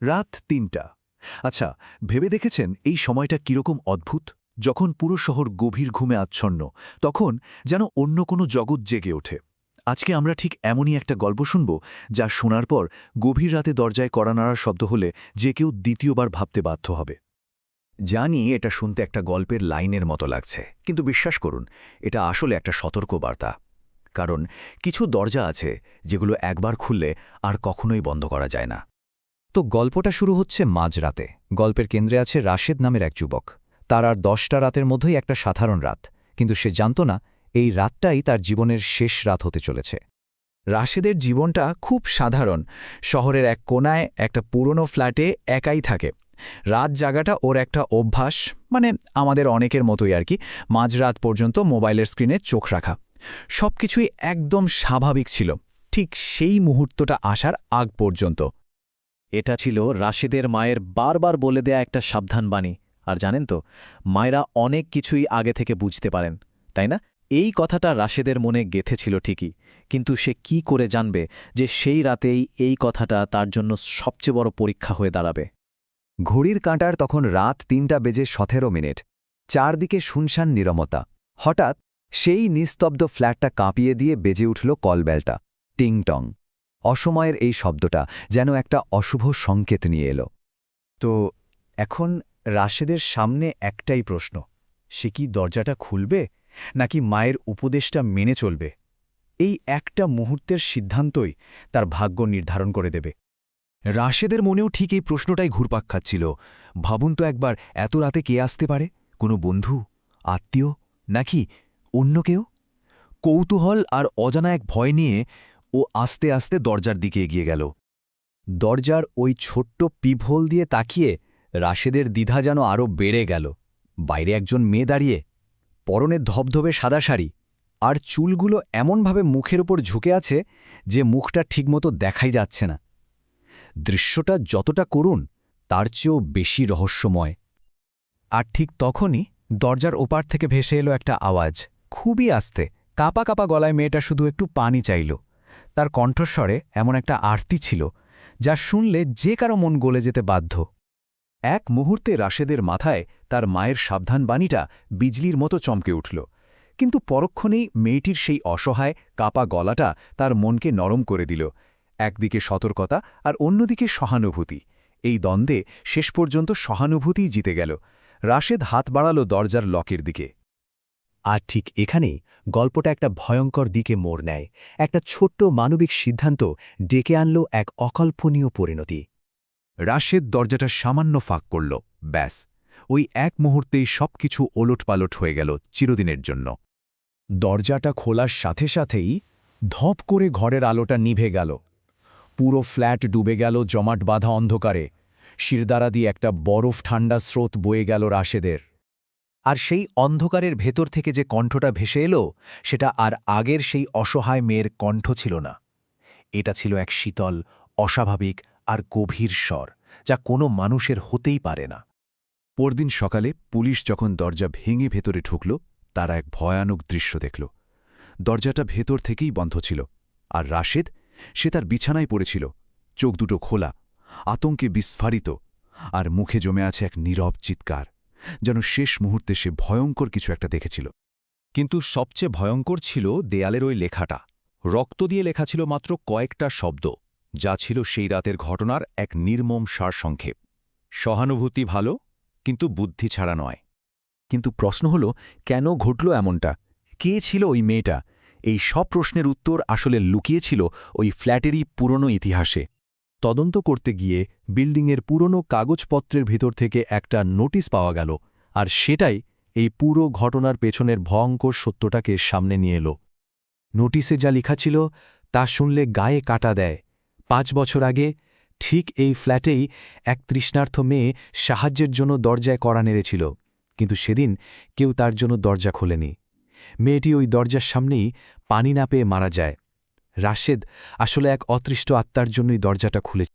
রাত ৩টা। আচ্ছা, ভেবে দেখেছেন এই সময়টা কিরকম অদ্ভুত? যখন পুরো শহর গভীর ঘুমে আচ্ছন্ন, তখন যেন অন্য কোনো জগৎ জেগে ওঠে। আজকে আমরা ঠিক এমনই একটা গল্প শুনব, যা শোনার পর গভীর রাতে দরজায় কড়া নাড়ার শব্দ হলে যে কেউ দ্বিতীয়বার ভাবতে বাধ্য হবে। জানি এটা শুনতে একটা গল্পের লাইনের মতো লাগছে, কিন্তু বিশ্বাস করুন, এটা আসলে একটা সতর্কবার্তা। কারণ কিছু দরজা আছে যেগুলো একবার খুললে আর কখনোই বন্ধ করা যায় না। তো গল্পটা শুরু হচ্ছে মাঝরাতে। গল্পের কেন্দ্রে আছে রাশেদ নামের এক যুবক। তার আর 10টা রাতের মধ্যেই একটা সাধারণ রাত, কিন্তু সে জানত না এই রাতটাই তার জীবনের শেষ রাত হতে চলেছে। রাশেদের জীবনটা খুব সাধারণ। শহরের এক কোনায় একটা পুরনো ফ্ল্যাটে একাই থাকে। রাত জাগাটা ওর একটা অভ্যাস, মানে আমাদের অনেকের মতোই আর কি। মাঝরাত পর্যন্ত মোবাইলের স্ক্রিনে চোখ রাখা সবকিছুই একদম স্বাভাবিক ছিল, ঠিক সেই মুহূর্তটা আসার আগ পর্যন্ত। এটা ছিল রাশেদের মায়ের বারবার বলে দেয়া একটা সাবধান বাণী। আর জানেন তো, মায়েরা অনেক কিছুই আগে থেকে বুঝতে পারেন, তাই না? এই কথাটা রাশেদের মনে গেঁথেছিল ঠিকই, কিন্তু সে কি করে জানবে যে সেই রাতেই এই কথাটা তার জন্য সবচেয়ে বড় পরীক্ষা হয়ে দাঁড়াবে? ঘড়ির কাঁটার তখন রাত 3:17। চারদিকে শুনশান নীরবতা। হঠাৎ সেই নিস্তব্ধ ফ্ল্যাটটা কাঁপিয়ে দিয়ে বেজে উঠল কলবেলটা, টিংটং। অসময়ের এই শব্দটা যেন একটা অশুভ সংকেত নিয়ে এলো। তো এখন রাশেদের সামনে একটাই প্রশ্ন, সে কি দরজাটা খুলবে নাকি মায়ের উপদেশটা মেনে চলবে? এই একটা মুহূর্তের সিদ্ধান্তই তার ভাগ্য নির্ধারণ করে দেবে। রাশেদের মনেও ঠিক এই প্রশ্নটাই ঘুরপাক খাচ্ছিল। ভাবুন তো একবার, এত রাতে কে আসতে পারে? কোনো বন্ধু, আত্মীয়, নাকি অন্য কেউ? কৌতূহল আর অজানা এক ভয় নিয়ে ও আস্তে আস্তে দরজার দিকে এগিয়ে গেল। দরজার ওই ছোট্ট পিপহোল দিয়ে তাকিয়ে রাশেদের দ্বিধা যেন আরও বেড়ে গেল। বাইরে একজন মেয়ে দাঁড়িয়ে, পরনে ধবধবে সাদা শাড়ি, আর চুলগুলো এমনভাবে মুখের উপর ঝুঁকে আছে যে মুখটা ঠিকমতো দেখাই যাচ্ছে না। দৃশ্যটা যতটা করুণ, তার চেয়েও বেশি রহস্যময়। আর ঠিক তখনই দরজার ওপার থেকে ভেসে এলো একটা আওয়াজ, খুবই আস্তে, কাঁপা কাঁপা গলায়। মেয়েটা শুধু একটু পানি চাইল। তার কণ্ঠস্বরে এমন একটা আরতি ছিল যা শুনলে যে কারো মন গলে যেতে বাধ্য। এক মুহূর্তে রাশেদের মাথায় তার মায়ের সাবধান বাণীটা বিজলির মতো চমকে উঠল, কিন্তু পরক্ষণেই মেয়েটির সেই অসহায় কাপা গলাটা তার মনকে নরম করে দিল। একদিকে সতর্কতা আর অন্যদিকে সহানুভূতি। এই দ্বন্দ্বে শেষ পর্যন্ত সহানুভূতিই জিতে গেল। রাশেদ হাত বাড়াল দরজার লকের দিকে। আর ঠিক এখানেই গল্পটা একটা ভয়ঙ্কর দিকে মোড় নেয়। একটা ছোট্ট মানবিক সিদ্ধান্ত ডেকে আনল এক অকল্পনীয় পরিণতি। রাশেদ দরজাটা সামান্য ফাঁক করল, ব্যাস। ওই এক মুহূর্তেই সবকিছু ওলটপালট হয়ে গেল চিরদিনের জন্য। দরজাটা খোলার সাথে সাথেই ধপ করে ঘরের আলোটা নিভে গেল। পুরো ফ্ল্যাট ডুবে গেল জমাট বাঁধা অন্ধকারে। শিরদাঁড়া দিয়ে একটা বরফ ঠান্ডা স্রোত বয়ে গেল রাশেদের। আর সেই অন্ধকারের ভেতর থেকে যে কণ্ঠটা ভেসে এলো, সেটা আর আগের সেই অসহায় মেয়ের কণ্ঠ ছিল না। এটা ছিল এক শীতল, অস্বাভাবিক আর গভীর স্বর, যা কোনো মানুষের হতেই পারে না। পরদিন সকালে পুলিশ যখন দরজা ভেঙে ভেতরে ঢুকল, তারা এক ভয়ানক দৃশ্য দেখল। দরজাটা ভেতর থেকেই বন্ধ ছিল, আর রাশেদ, সে তার বিছানায় পড়েছিল, চোখ দুটো খোলা, আতঙ্কে বিস্ফারিত, আর মুখে জমে আছে এক নীরব চিৎকার, যেন শেষ মুহূর্তে সে ভয়ঙ্কর কিছু একটা দেখেছিল। কিন্তু সবচেয়ে ভয়ঙ্কর ছিল দেয়ালের ওই লেখাটা। রক্ত দিয়ে লেখা ছিল মাত্র কয়েকটা শব্দ, যা ছিল সেই রাতের ঘটনার এক নির্মম সারসংক্ষেপ। সহানুভূতি ভালো, কিন্তু বুদ্ধি ছাড়া নয়। কিন্তু প্রশ্ন হল, কেন ঘটল এমনটা? কে ছিল ওই মেয়েটা? এই সব প্রশ্নের উত্তর আসলে লুকিয়েছিল ওই ফ্ল্যাটেরই পুরনো ইতিহাসে। তদন্ত করতে গিয়ে বিল্ডিংয়ের পুরনো কাগজপত্রের ভিতর থেকে একটা নোটিশ পাওয়া গেল, আর সেটাই এই পুরো ঘটনার পেছনের ভয়ঙ্কর সত্যটাকে সামনে নিয়ে এলো। নোটিশে যা লেখা ছিল তা শুনলে গায়ে কাটা দেয়। 5 বছর আগে ঠিক এই ফ্ল্যাটেই এক তৃষ্ণার্থ মেয়ে সাহায্যের জন্য দরজায় কড়া নেড়েছিল, কিন্তু সেদিন কেউ তার জন্য দরজা খোলেনি। মেয়েটি ওই দরজার সামনেই পানি না পেয়ে মারা যায়। রাশেদ আসলে এক অতৃষ্ট আত্মার জন্যই দরজাটা খুলে